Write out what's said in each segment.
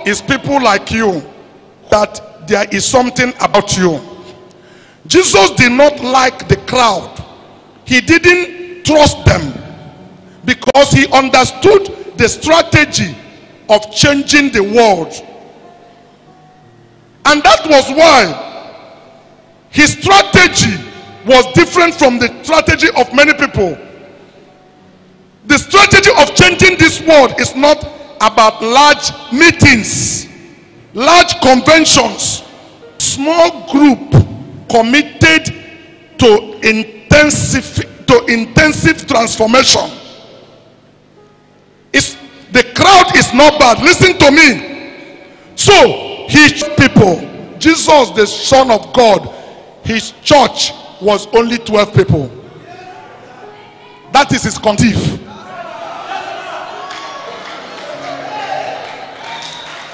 is people like you, that there is something about you. Jesus did not like the crowd. He didn't trust them because he understood the strategy of changing the world. And that was why his strategy was different from the strategy of many people. The strategy of changing this world is not about large meetings, large conventions. Small group committed to intensive transformation. The crowd is not bad. Listen to me. So his people, Jesus the Son of God, his church was only 12 people. That is his conceive.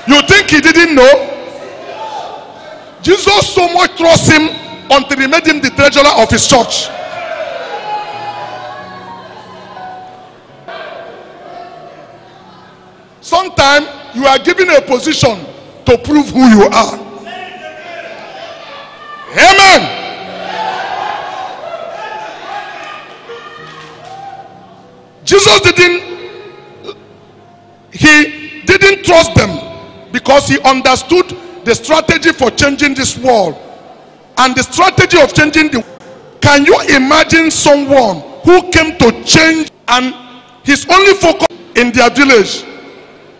You think he didn't know? Jesus so much trusts him until he made him the treasurer of his church. Sometimes you are given a position to prove who you are. Amen. Jesus didn't trust them because he understood the strategy for changing this world and the strategy of changing the world. Can you imagine someone who came to change and his only focus in their village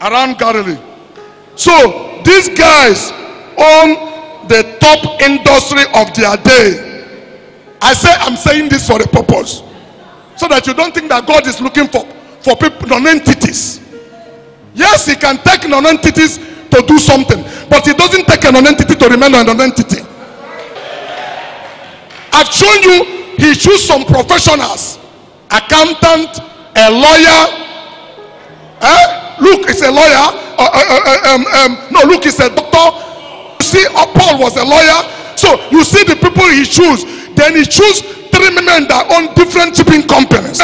around Galilee? So these guys own the top industry of their day. I'm saying this for a purpose, so that you don't think that God is looking for people, non-entities. Yes, he can take non-entities to do something, but he doesn't take a non-entity to remain a non-entity. I've shown you he chose some professionals: accountant, a lawyer. Luke is a lawyer. No, Luke is a doctor. You see, Paul was a lawyer. So you see the people he chose. Then he chose 3 men that own different shipping companies,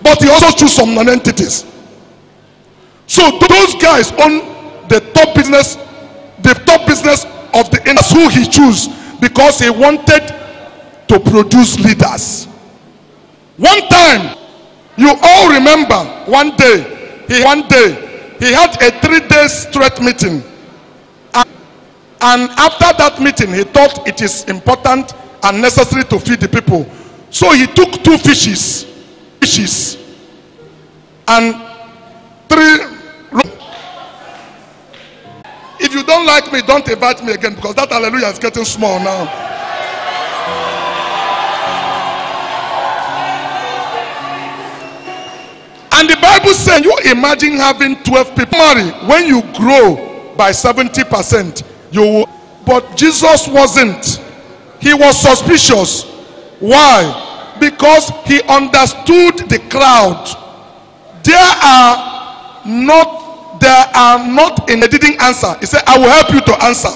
but he also chose some non-entities. So those guys own the top business of the industry who he chose, because he wanted to produce leaders. One time, you all remember, one day he had a 3-day straight meeting, and after that meeting he thought it is important and necessary to feed the people. So he took 2 fishes and 3. If you don't like me, don't invite me again, because that hallelujah is getting small now. And the Bible says, you imagine having 12 people marry. When you grow by 70%, you will. But Jesus wasn't. He was suspicious. Why? Because he understood the crowd. They are not in. He didn't answer. He said, I will help you to answer.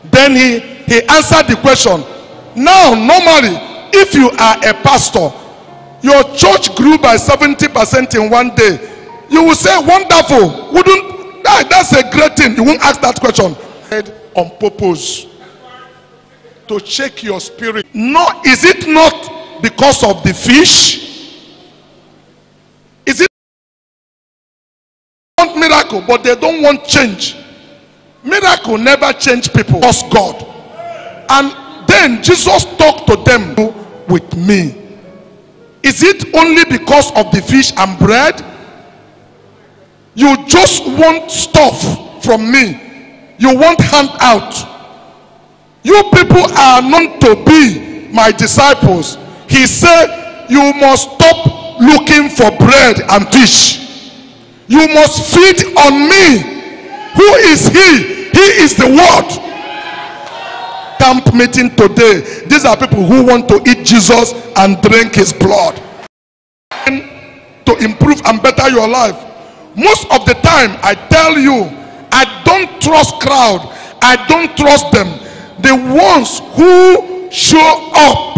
Then he answered the question. Now, normally, if you are a pastor, your church grew by 70% in one day, you will say, wonderful. That's a great thing. You won't ask that question. On purpose to check your spirit. No, is it not because of the fish? Is it want miracle, but they don't want change? Miracle never change people. Trust God. And then Jesus talked to them with me. Is it only because of the fish and bread? You just want stuff from me. You want handout. You people are known to be my disciples. He said, you must stop looking for bread and fish. You must feed on me. Who is he? He is the word. Camp meeting today. These are people who want to eat Jesus and drink his blood. And to improve and better your life. Most of the time, I tell you, I don't trust crowd. I don't trust them. The ones who show up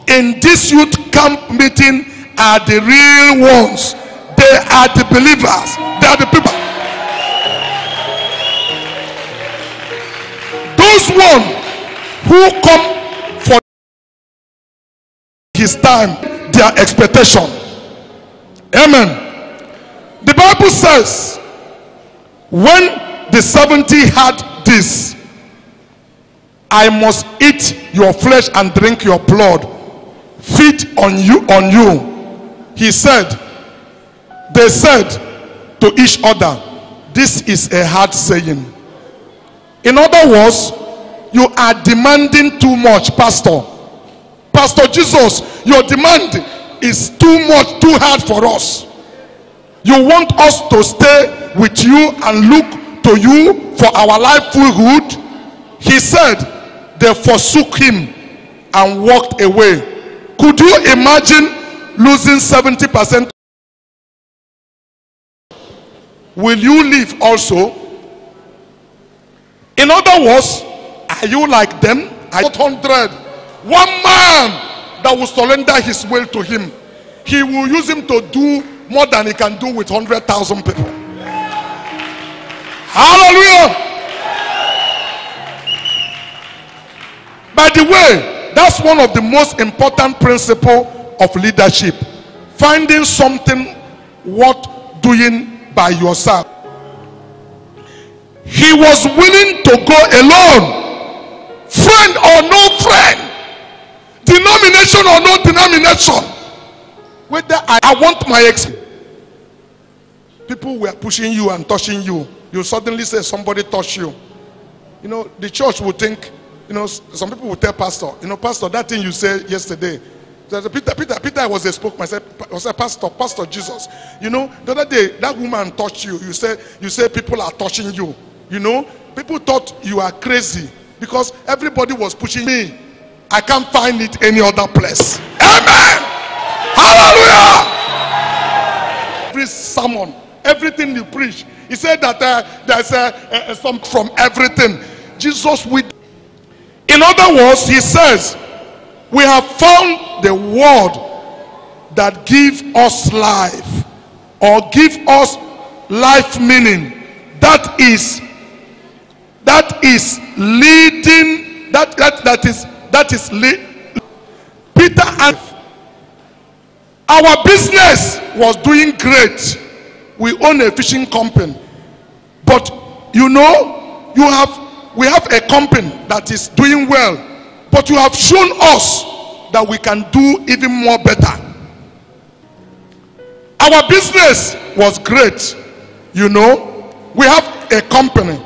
in this youth camp meeting are the real ones. They are the believers. They are the people. one who come for his time, their expectation. Amen. The Bible says, when the 70 had this, I must eat your flesh and drink your blood, feed on you. He said, they said to each other, this is a hard saying. In other words, you are demanding too much, Pastor. Pastor Jesus, your demand is too much, too hard for us. You want us to stay with you and look to you for our livelihood. He said, they forsook him and walked away. Could you imagine losing 70%? Will you leave also? In other words, are you like them? Are you 100? One man that will surrender his will to him, he will use him to do more than he can do with 100,000 people. Hallelujah. By the way, that's one of the most important principles of leadership. Finding something worth doing by yourself. He was willing to go alone. Friend or no friend, denomination or no denomination, whether I want my people were pushing you and touching you, you suddenly say somebody touched you. You know, the church would think, you know, some people would tell pastor, you know, pastor, that thing you said yesterday, Peter was a spokesman. I said, Pastor Jesus, you know, the other day that woman touched you. You say people are touching you. You know, people thought you are crazy because everybody was pushing me. I can't find it any other place. Amen. Hallelujah. Every sermon, everything you preach, he said that there's some from everything. Jesus with. In other words, he says, we have found the word that gives us life, or give us life meaning. That is leading. That is Peter and our business was doing great. We own a fishing company, but you know, we have a company that is doing well, but you have shown us that we can do even more better. Our business was great, you know. We have a company,